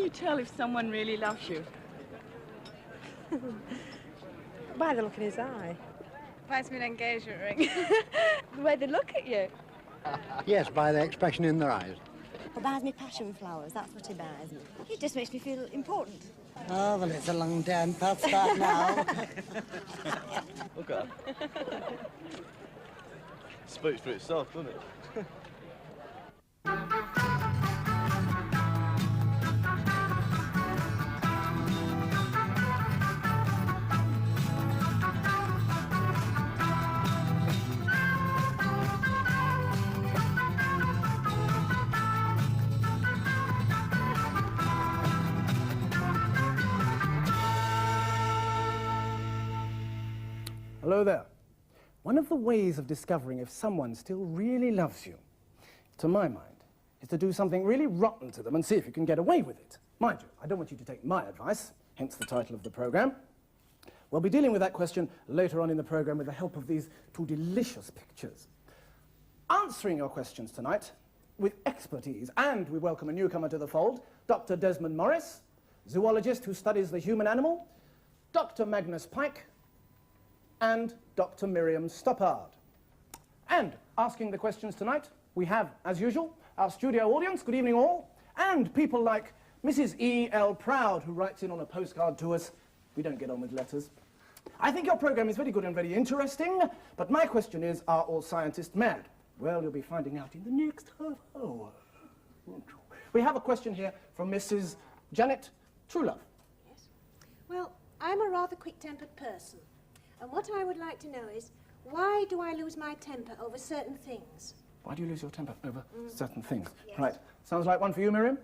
you tell if someone really loves you? By the look in his eye. Buys me an engagement ring. The way they look at you. Yes, by the expression in their eyes. He buys me passion flowers, that's what he buys me. He just makes me feel important. Oh, well, it's a long time past that now. Look at that. Speaks for itself, doesn't it? Hello there. One of the ways of discovering if someone still really loves you, to my mind, is to do something really rotten to them and see if you can get away with it. Mind you, I don't want you to take my advice, hence the title of the programme. We'll be dealing with that question later on in the programme with the help of these two delicious pictures. Answering your questions tonight with expertise, and we welcome a newcomer to the fold, Dr. Desmond Morris, zoologist who studies the human animal, Dr. Magnus Pike, and Dr. Miriam Stoppard. And asking the questions tonight, we have, as usual, our studio audience, good evening all, and people like Mrs. E. L. Proud, who writes in on a postcard to us. We don't get on with letters. I think your programme is very good and very interesting, but my question is, are all scientists mad? Well, you'll be finding out in the next half hour. We have a question here from Mrs. Janet Truelove. Yes. Well, I'm a rather quick-tempered person. And what I would like to know is, why do I lose my temper over certain things? Why do you lose your temper over certain things? Yes. Right. Sounds like one for you, Miriam?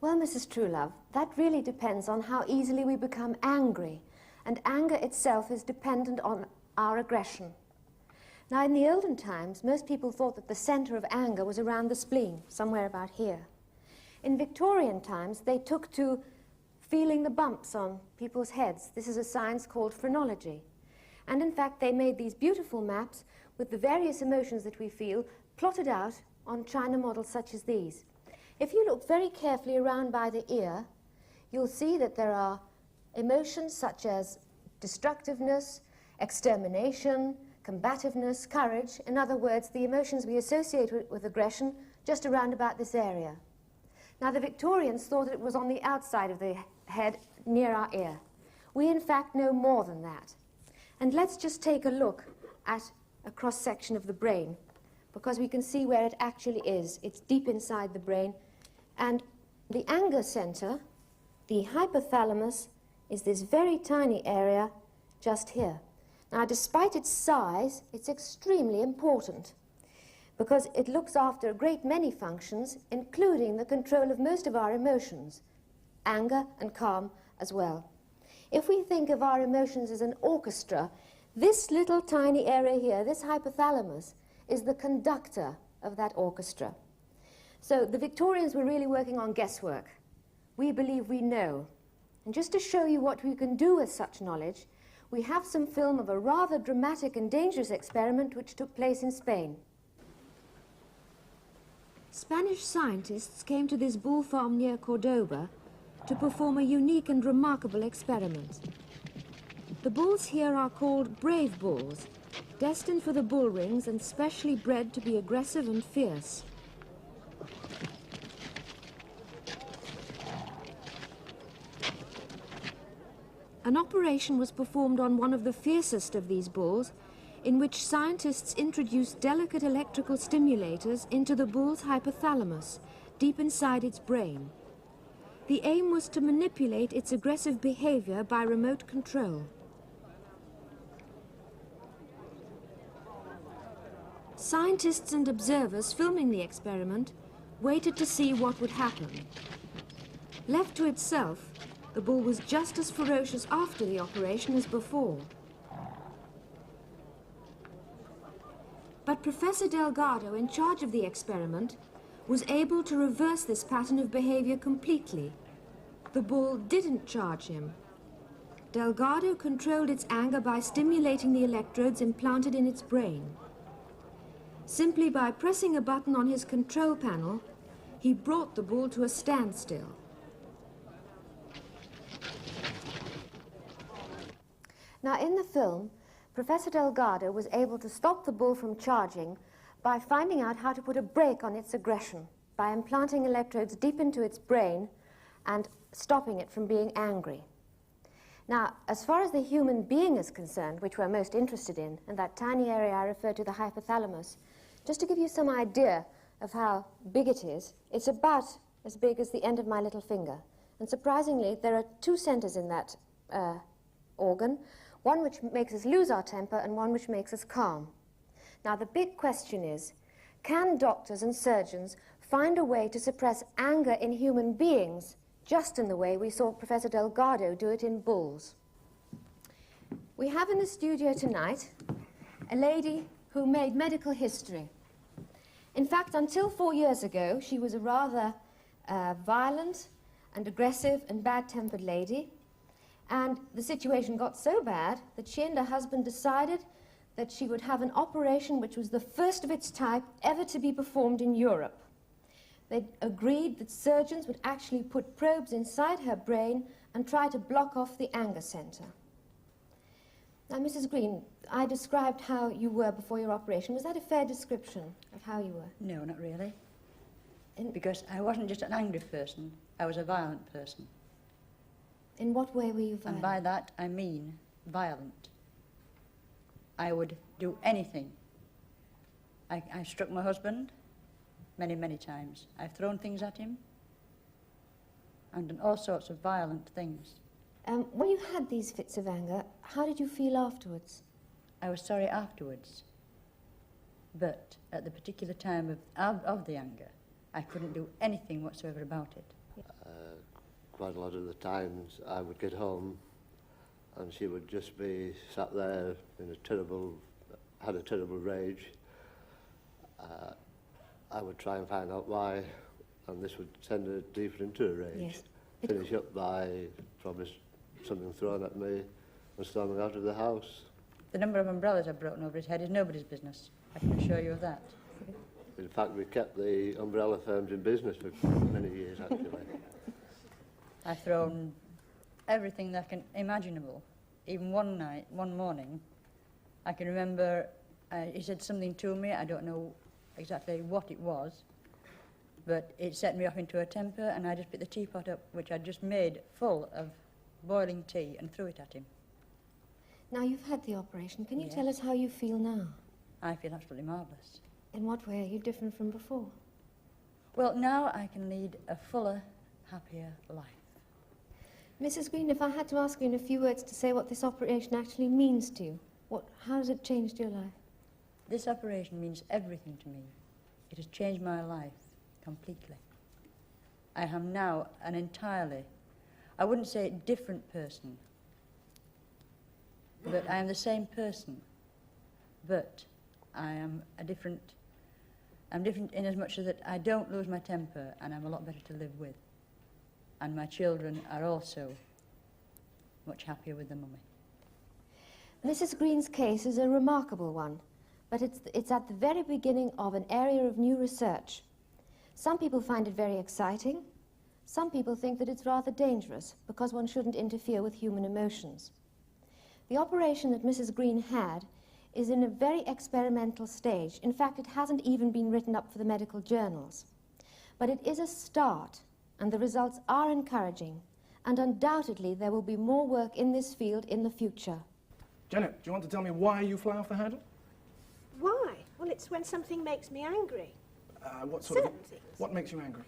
Well, Mrs. Truelove, that really depends on how easily we become angry. And anger itself is dependent on our aggression. Now, in the olden times, most people thought that the centre of anger was around the spleen, somewhere about here. In Victorian times, they took to feeling the bumps on people's heads. This is a science called phrenology. And in fact, they made these beautiful maps with the various emotions that we feel plotted out on china models such as these. If you look very carefully around by the ear, you'll see that there are emotions such as destructiveness, extermination, combativeness, courage. In other words, the emotions we associate with aggression just around about this area. Now, the Victorians thought it was on the outside of the head near our ear. We, in fact, know more than that. And let's just take a look at a cross-section of the brain, because we can see where it actually is. It's deep inside the brain. And the anger center, the hypothalamus, is this very tiny area just here. Now, despite its size, it's extremely important, because it looks after a great many functions, including the control of most of our emotions, anger and calm as well. If we think of our emotions as an orchestra, this little tiny area here, this hypothalamus, is the conductor of that orchestra. So the Victorians were really working on guesswork. We believe we know. And just to show you what we can do with such knowledge, we have some film of a rather dramatic and dangerous experiment which took place in Spain. Spanish scientists came to this bull farm near Cordoba to perform a unique and remarkable experiment. The bulls here are called brave bulls, destined for the bull rings and specially bred to be aggressive and fierce. An operation was performed on one of the fiercest of these bulls, in which scientists introduced delicate electrical stimulators into the bull's hypothalamus, deep inside its brain. The aim was to manipulate its aggressive behavior by remote control. Scientists and observers filming the experiment waited to see what would happen. Left to itself, the bull was just as ferocious after the operation as before. But Professor Delgado, in charge of the experiment, was able to reverse this pattern of behavior completely. The bull didn't charge him. Delgado controlled its anger by stimulating the electrodes implanted in its brain. Simply by pressing a button on his control panel, he brought the bull to a standstill. Now, in the film, Professor Delgado was able to stop the bull from charging by finding out how to put a brake on its aggression, by implanting electrodes deep into its brain and stopping it from being angry. Now, as far as the human being is concerned, which we're most interested in, and that tiny area I referred to, the hypothalamus, just to give you some idea of how big it is, it's about as big as the end of my little finger. And surprisingly, there are two centers in that organ, one which makes us lose our temper and one which makes us calm. Now, the big question is, can doctors and surgeons find a way to suppress anger in human beings just in the way we saw Professor Delgado do it in bulls? We have in the studio tonight a lady who made medical history. In fact, until 4 years ago, she was a rather violent and aggressive and bad-tempered lady, and the situation got so bad that she and her husband decided that she would have an operation which was the first of its type ever to be performed in Europe. They agreed that surgeons would actually put probes inside her brain and try to block off the anger center. Now, Mrs. Green, I described how you were before your operation. Was that a fair description of how you were? No, not really. Because I wasn't just an angry person, I was a violent person. In what way were you violent? And by that I mean violent. I would do anything. I struck my husband many, many times. I've thrown things at him and done all sorts of violent things. When you had these fits of anger, how did you feel afterwards? I was sorry afterwards, but at the particular time of the anger, I couldn't do anything whatsoever about it. Quite a lot of the times I would get home and she would just be sat there in had a terrible rage. I would try and find out why, and this would send her deeper into a rage. Yes. Finish up by probably something thrown at me and storming out of the house. The number of umbrellas I've broken over his head is nobody's business. I can assure you of that. In fact, we kept the umbrella firms in business for many years, actually. I've thrown everything that can imaginable. Even one morning, I can remember he said something to me. I don't know exactly what it was, but it set me off into a temper, and I just picked the teapot up, which I'd just made full of boiling tea, and threw it at him. Now, you've had the operation. Can you Yes. tell us how you feel now? I feel absolutely marvellous. In what way are you different from before? Well, now I can lead a fuller, happier life. Mrs. Green, if I had to ask you in a few words to say what this operation actually means to you, how has it changed your life? This operation means everything to me. It has changed my life completely. I am now an entirely, I wouldn't say different person, but I am the same person, but I'm different in as much as that I don't lose my temper, and I'm a lot better to live with. And my children are also much happier with their mummy. Mrs. Green's case is a remarkable one, but it's at the very beginning of an area of new research. Some people find it very exciting. Some people think that it's rather dangerous because one shouldn't interfere with human emotions. The operation that Mrs. Green had is in a very experimental stage. In fact, it hasn't even been written up for the medical journals. But it is a start, and the results are encouraging, and undoubtedly there will be more work in this field in the future. Janet, do you want to tell me why you fly off the handle? Why? Well, it's when something makes me angry. What sort Certain of... things. What makes you angry?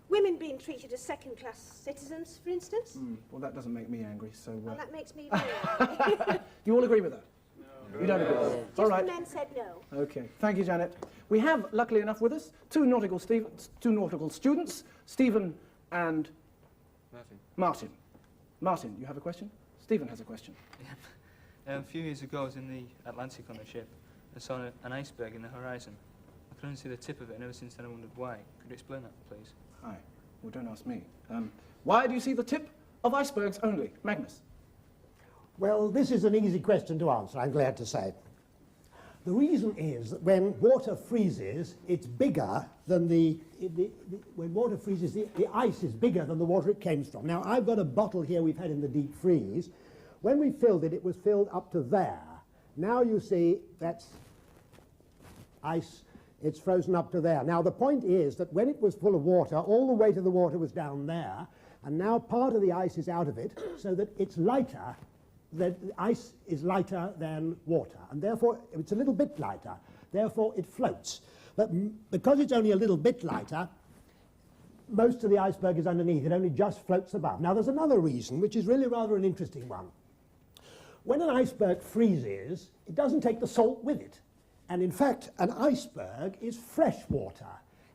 Women being treated as second-class citizens, for instance. Well, that doesn't make me angry, so... Well, that makes me very angry. Do you all agree with that? No. You don't agree with that? All right. The men said no. Okay. Thank you, Janet. We have, luckily enough with us, two nautical students, Stephen and... Martin. Martin, you have a question? Stephen has a question. A few years ago, I was in the Atlantic on a ship and saw an iceberg in the horizon. I couldn't see the tip of it, and ever since then I wondered why. Could you explain that, please? Hi. Well, don't ask me. Why do you see the tip of icebergs only? Magnus? Well, this is an easy question to answer, I'm glad to say. The reason is that when water freezes, it's bigger than when water freezes, the ice is bigger than the water it came from. Now, I've got a bottle here we've had in the deep freeze, When we filled it, it was filled up to there. Now you see that's ice. It's frozen up to there. Now the point is that when it was full of water, all the weight of the water was down there, and now part of the ice is out of it, so that it's lighter. The ice is lighter than water, and therefore it's a little bit lighter. Therefore it floats. But because it's only a little bit lighter, most of the iceberg is underneath. It only just floats above. Now there's another reason, which is really rather an interesting one. When an iceberg freezes, it doesn't take the salt with it. And in fact, an iceberg is fresh water.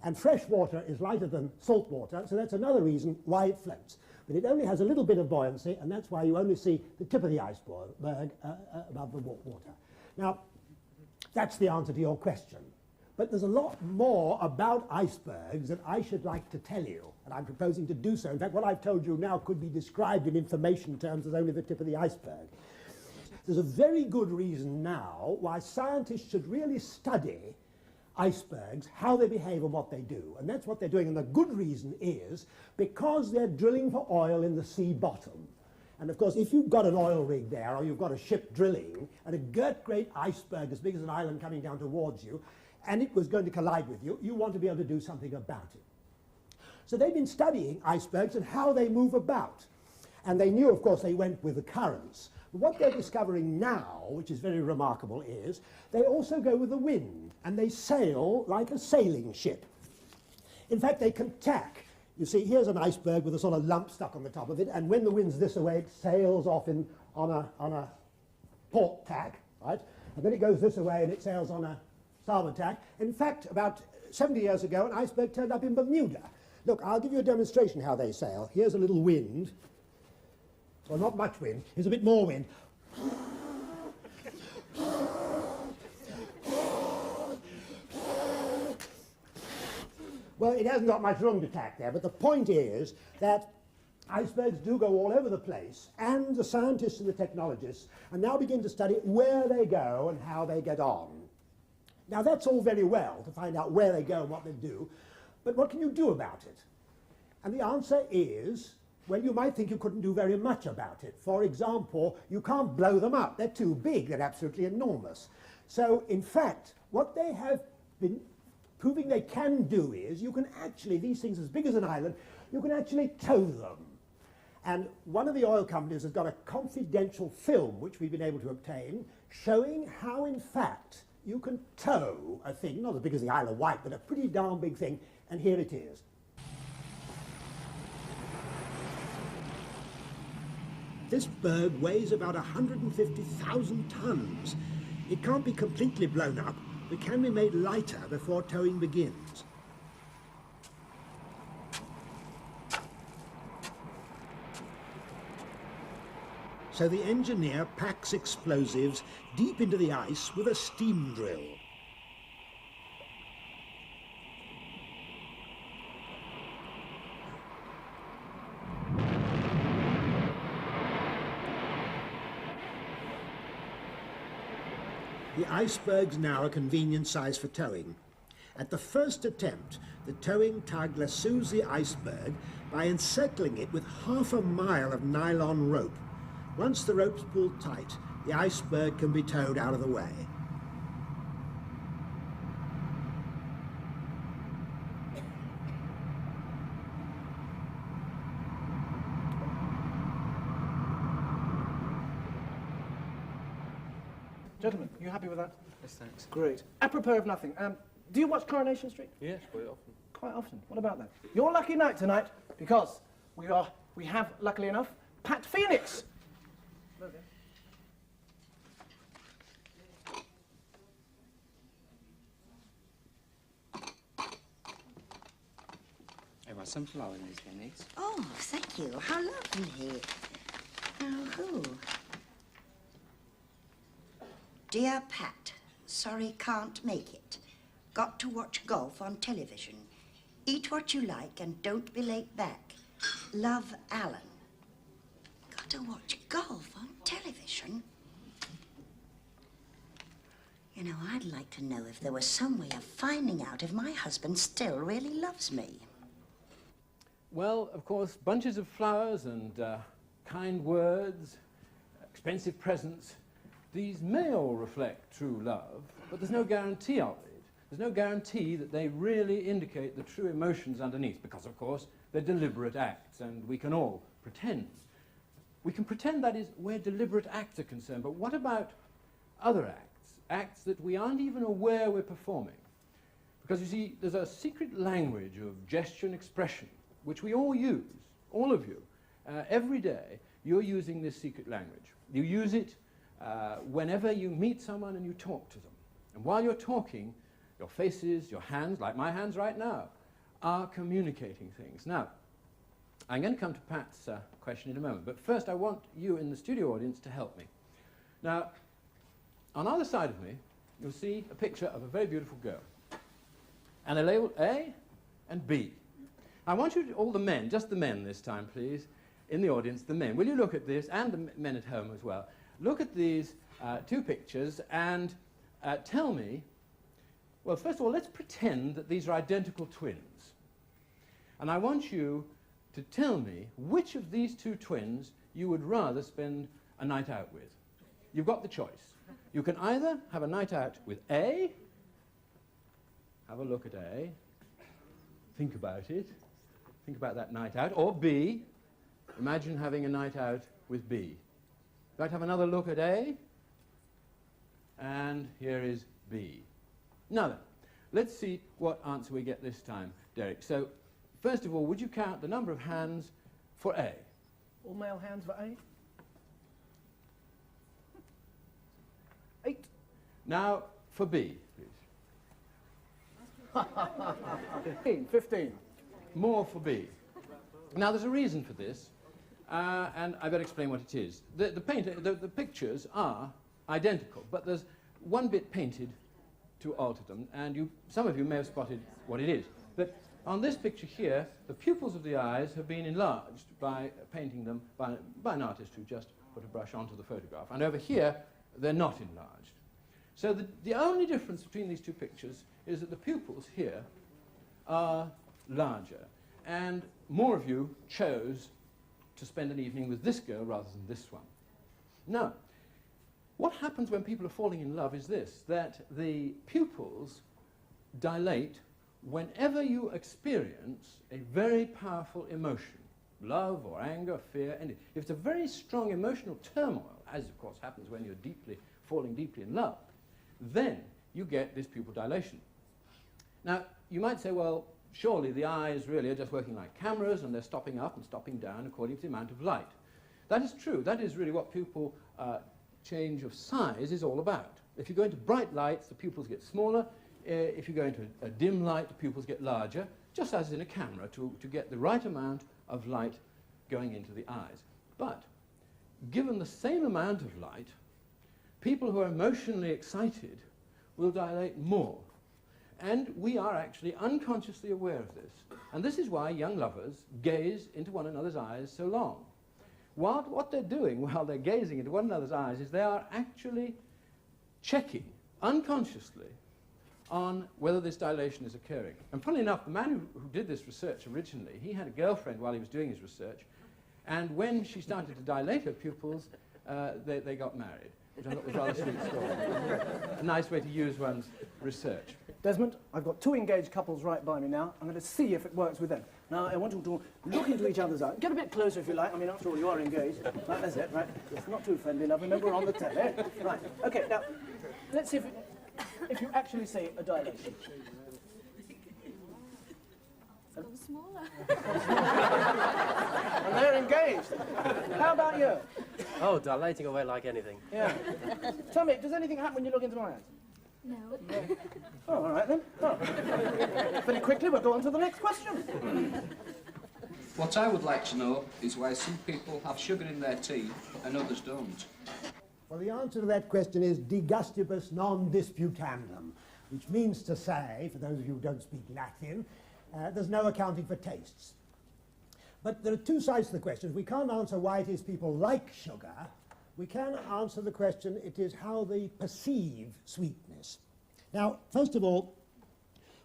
And fresh water is lighter than salt water, so that's another reason why it floats. But it only has a little bit of buoyancy, and that's why you only see the tip of the iceberg above the water. Now, that's the answer to your question. But there's a lot more about icebergs that I should like to tell you, and I'm proposing to do so. In fact, what I've told you now could be described in information terms as only the tip of the iceberg. There's a very good reason now why scientists should really study icebergs, how they behave and what they do. And that's what they're doing. And the good reason is because they're drilling for oil in the sea bottom. And of course, if you've got an oil rig there, or you've got a ship drilling, and a great iceberg as big as an island coming down towards you, and it was going to collide with you, you want to be able to do something about it. So they've been studying icebergs and how they move about. And they knew, of course, they went with the currents. What they're discovering now, which is very remarkable, is they also go with the wind, and they sail like a sailing ship. In fact, they can tack. You see, here's an iceberg with a sort of lump stuck on the top of it, and when the wind's this way, it sails off on a port tack, right? And then it goes this way, and it sails on a starboard tack. In fact, about 70 years ago, an iceberg turned up in Bermuda. Look, I'll give you a demonstration how they sail. Here's a little wind. Well, not much wind. Here's a bit more wind. Well, it hasn't got much room to tack there, but the point is that icebergs do go all over the place, and the scientists and the technologists are now beginning to study where they go and how they get on. Now, that's all very well to find out where they go and what they do, but what can you do about it? And the answer is, well, you might think you couldn't do very much about it. For example, you can't blow them up. They're too big. They're absolutely enormous. So, in fact, what they have been proving they can do is you can actually, these things as big as an island, you can actually tow them. And one of the oil companies has got a confidential film, which we've been able to obtain, showing how, in fact, you can tow a thing, not as big as the Isle of Wight, but a pretty darn big thing, and here it is. This berg weighs about 150,000 tons. It can't be completely blown up, but can be made lighter before towing begins. So the engineer packs explosives deep into the ice with a steam drill. The iceberg's now a convenient size for towing. At the first attempt, the towing tug lassoes the iceberg by encircling it with half a mile of nylon rope. Once the rope's pulled tight, the iceberg can be towed out of the way. Gentlemen, you happy with that? Yes, thanks. Great. Apropos of nothing, do you watch Coronation Street? Yes, quite often. Quite often. What about that? Your lucky night tonight, because we have, luckily enough, Pat Phoenix. I want some flowers, Miss Phoenix. Oh, thank you. How lovely. Now, who? Dear Pat, sorry can't make it. Got to watch golf on television. Eat what you like and don't be late back. Love, Alan. Got to watch golf on television? You know, I'd like to know if there was some way of finding out if my husband still really loves me. Well, of course, bunches of flowers and kind words, expensive presents, these may all reflect true love, but there's no guarantee of it. There's no guarantee that they really indicate the true emotions underneath, because, of course, they're deliberate acts, and we can all pretend. We can pretend, that is, where deliberate acts are concerned, but what about other acts? Acts that we aren't even aware we're performing. Because, you see, there's a secret language of gesture and expression, which we all use, all of you. Every day, you're using this secret language. You use it whenever you meet someone and you talk to them. And while you're talking, your faces, your hands, like my hands right now, are communicating things. Now, I'm going to come to Pat's question in a moment, but first I want you in the studio audience to help me. Now, on either side of me, you'll see a picture of a very beautiful girl. And they're labeled A and B. I want you to, all the men, just the men this time, please, in the audience, the men. Will you look at this, and the men at home as well? Look at these two pictures and tell me, well, first of all, let's pretend that these are identical twins. And I want you to tell me which of these two twins you would rather spend a night out with. You've got the choice. You can either have a night out with A, have a look at A, think about it, think about that night out, or B, imagine having a night out with B. You'd like to have another look at A, and here is B. Now then, let's see what answer we get this time, Derek. So, first of all, would you count the number of hands for A? All male hands for A? 8. Now, for B, please. 15. More for B. Now, there's a reason for this, and I better explain what it is. The pictures are identical, but there's one bit painted to alter them, and some of you may have spotted what it is. But on this picture here, the pupils of the eyes have been enlarged by painting them by an artist who just put a brush onto the photograph. And over here, they're not enlarged. So the only difference between these two pictures is that the pupils here are larger. And more of you chose to spend an evening with this girl rather than this one. Now, what happens when people are falling in love is this, that the pupils dilate whenever you experience a very powerful emotion, love or anger, fear, and if it's a very strong emotional turmoil, as of course happens when you're falling deeply in love, then you get this pupil dilation. Now, you might say, well, surely the eyes really are just working like cameras and they're stopping up and stopping down according to the amount of light. That is true. That is really what pupil change of size is all about. If you go into bright lights, the pupils get smaller. If you go into a dim light, the pupils get larger, just as in a camera, to get the right amount of light going into the eyes. But given the same amount of light, people who are emotionally excited will dilate more. And we are actually unconsciously aware of this. And this is why young lovers gaze into one another's eyes so long. What they're doing while they're gazing into one another's eyes is they are actually checking unconsciously on whether this dilation is occurring. And funnily enough, the man who did this research originally, he had a girlfriend while he was doing his research, and when she started to dilate her pupils, they got married, which I thought was a rather sweet story. A nice way to use one's research. Desmond, I've got 2 engaged couples right by me now. I'm going to see if it works with them. Now, I want you to look into each other's eyes. Get a bit closer if you like. I mean, after all, you are engaged. Right, that's it, right? It's not too friendly, love. Remember, we're on the telly. Right, OK, now, let's see if you actually see a dilation. It's gone smaller. And they're engaged. How about you? Oh, dilating away like anything. Yeah. Tell me, does anything happen when you look into my eyes? No. Oh, all right then. Oh. Very quickly, we'll go on to the next question. What I would like to know is why some people have sugar in their tea and others don't. Well, the answer to that question is de gustibus non disputandum, which means to say, for those of you who don't speak Latin, there's no accounting for tastes. But there are 2 sides to the question. We can't answer why it is people like sugar. We can answer the question, it is how they perceive sweetness. Now, first of all,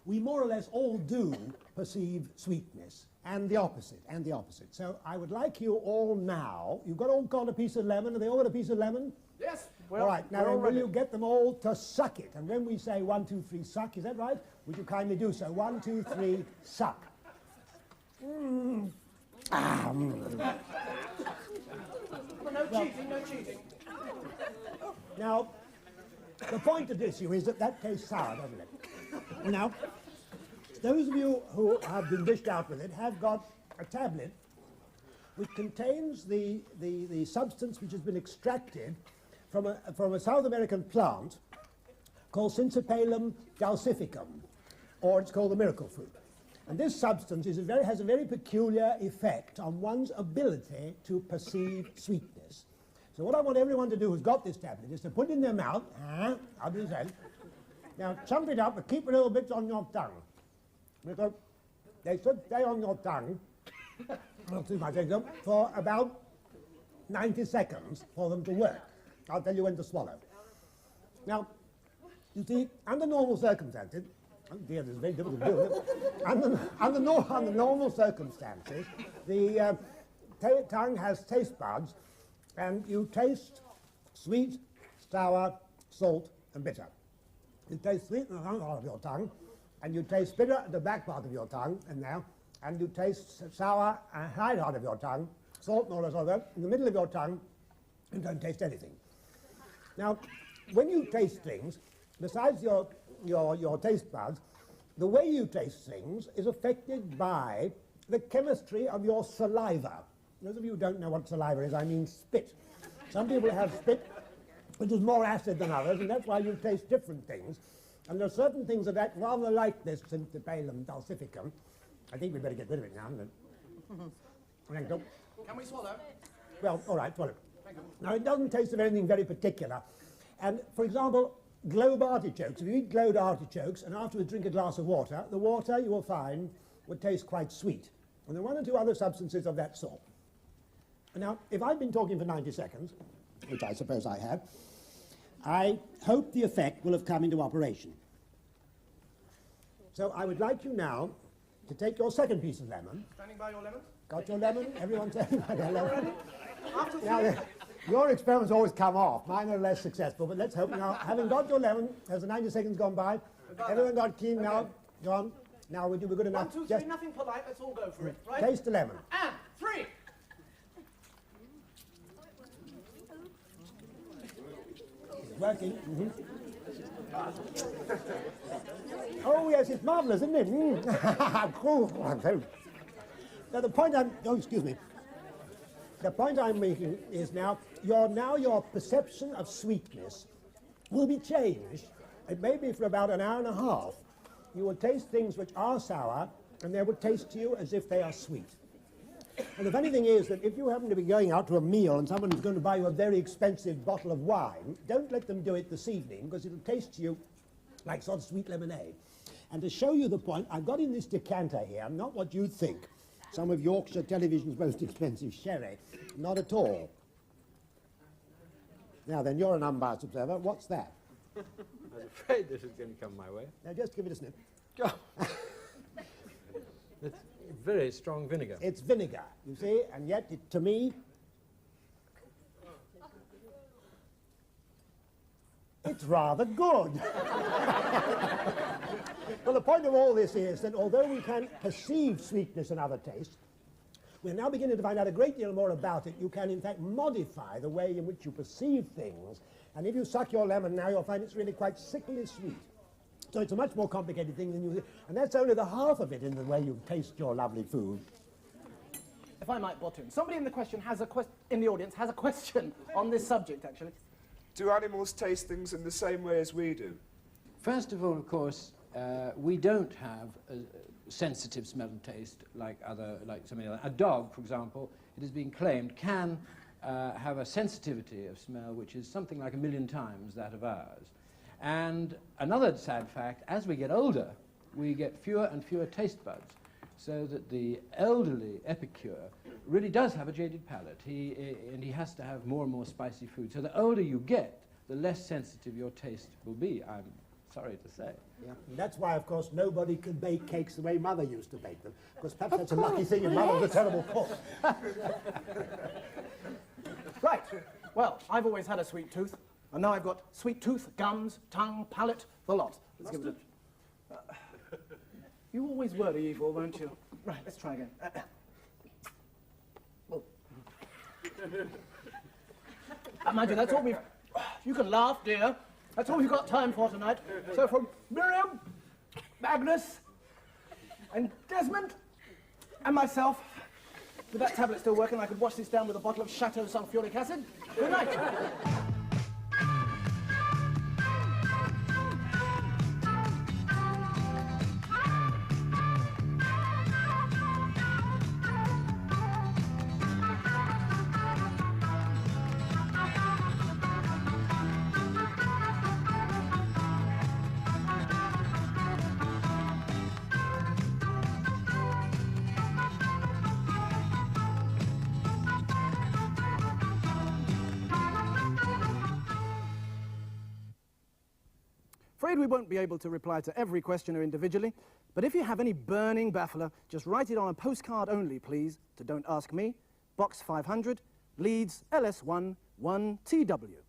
we more or less all do perceive sweetness. and the opposite, and the opposite. So I would like you all now, you've got all got a piece of lemon, have they all got a piece of lemon? Yes. All right, now then, will you get them all to suck it? And when we say 1, 2, 3, suck, is that right? Would you kindly do so? 1, 2, 3, suck. Mm. Ah, mm. No cheating, no cheating. Now, the point of issue is that tastes sour, doesn't it? Now, those of you who have been dished out with it have got a tablet which contains the substance which has been extracted from a South American plant called Syncypalum dulcificum, or it's called the miracle fruit. And this substance has a very peculiar effect on one's ability to perceive sweetness. So what I want everyone to do who's got this tablet is to put it in their mouth, I'll do the same. Now chomp it up, but keep a little bit on your tongue. Because they should stay on your tongue, not too much, for about 90 seconds for them to work. I'll tell you when to swallow. Now, you see, under normal circumstances, oh dear, this is very difficult to do, isn't it? Under normal circumstances, the tongue has taste buds, and you taste sweet, sour, salt, and bitter. You taste sweet in the front part of your tongue, and you taste bitter at the back part of your tongue, and you taste sour and side part of your tongue, salt and all this other. In the middle of your tongue, you don't taste anything. Now, when you taste things, besides your taste buds, the way you taste things is affected by the chemistry of your saliva. Those of you who don't know what saliva is, I mean spit. Some people have spit which is more acid than others, and that's why you taste different things. And there are certain things that act rather like this Syncypalum dulcificum. I think we'd better get rid of it now, isn't it? Can we swallow? Well, all right, swallow. Now, it doesn't taste of anything very particular. And, for example, globe artichokes. If you eat globe artichokes and afterwards drink a glass of water, the water, you will find, would taste quite sweet. And there are one or two other substances of that sort. Now, if I've been talking for 90 seconds, which I suppose I have, I hope the effect will have come into operation. So I would like you now to take your second piece of lemon. Standing by your lemon? Got your lemon? Everyone standing by their lemon? Now, your experiments always come off. Mine are less successful, but let's hope now. Having got your lemon, has the 90 seconds gone by? Everyone got keen now? Go on. Now we're good enough. 1, 2, 3, nothing polite, let's all go for it, right? Taste the lemon. And 3. Working. Oh yes, it's marvellous, isn't it? Cool. Now the point I'm making is now your perception of sweetness will be changed. It may be for about an hour and a half. You will taste things which are sour, and they will taste to you as if they are sweet. And the funny thing is that if you happen to be going out to a meal and someone is going to buy you a very expensive bottle of wine, don't let them do it this evening, because it'll taste to you like sort of sweet lemonade. And to show you the point, I've got in this decanter here, not what you think, some of Yorkshire Television's most expensive sherry. Not at all. Now then, you're an unbiased observer. What's that? I was afraid this was going to come my way. Now just give it a sniff. It's very strong vinegar. It's vinegar, you see, and yet, to me, it's rather good. Well, the point of all this is that although we can perceive sweetness and other tastes, we're now beginning to find out a great deal more about it. You can, in fact, modify the way in which you perceive things, and if you suck your lemon now, you'll find it's really quite sickly sweet. So it's a much more complicated thing than you think, and that's only the half of it in the way you taste your lovely food. If I might butt in, somebody in the audience has a question on this subject, actually. Do animals taste things in the same way as we do? First of all, of course, we don't have a sensitive smell and taste like something like a dog, for example. It has been claimed can have a sensitivity of smell which is something like 1,000,000 times that of ours. And another sad fact, as we get older, we get fewer and fewer taste buds, so that the elderly epicure really does have a jaded palate. And he has to have more and more spicy food. So the older you get, the less sensitive your taste will be, I'm sorry to say. Yeah. And that's why, of course, nobody can bake cakes the way Mother used to bake them. Because perhaps that's a lucky thing and Mother was a terrible cook. Right. Well, I've always had a sweet tooth, and now I've got sweet tooth, gums, tongue, palate, the lot. Let's give it a... you always were evil, weren't you? Right, let's try again. Mind you, that's all we've... You can laugh, dear. That's all we've got time for tonight. So from Miriam, Magnus, and Desmond, and myself, with that tablet still working, I could wash this down with a bottle of Chateau sulfuric acid. Good night. Afraid we won't be able to reply to every questioner individually, but if you have any burning baffler, just write it on a postcard only, please, to Don't Ask Me, Box 500, Leeds, LS1 1TW.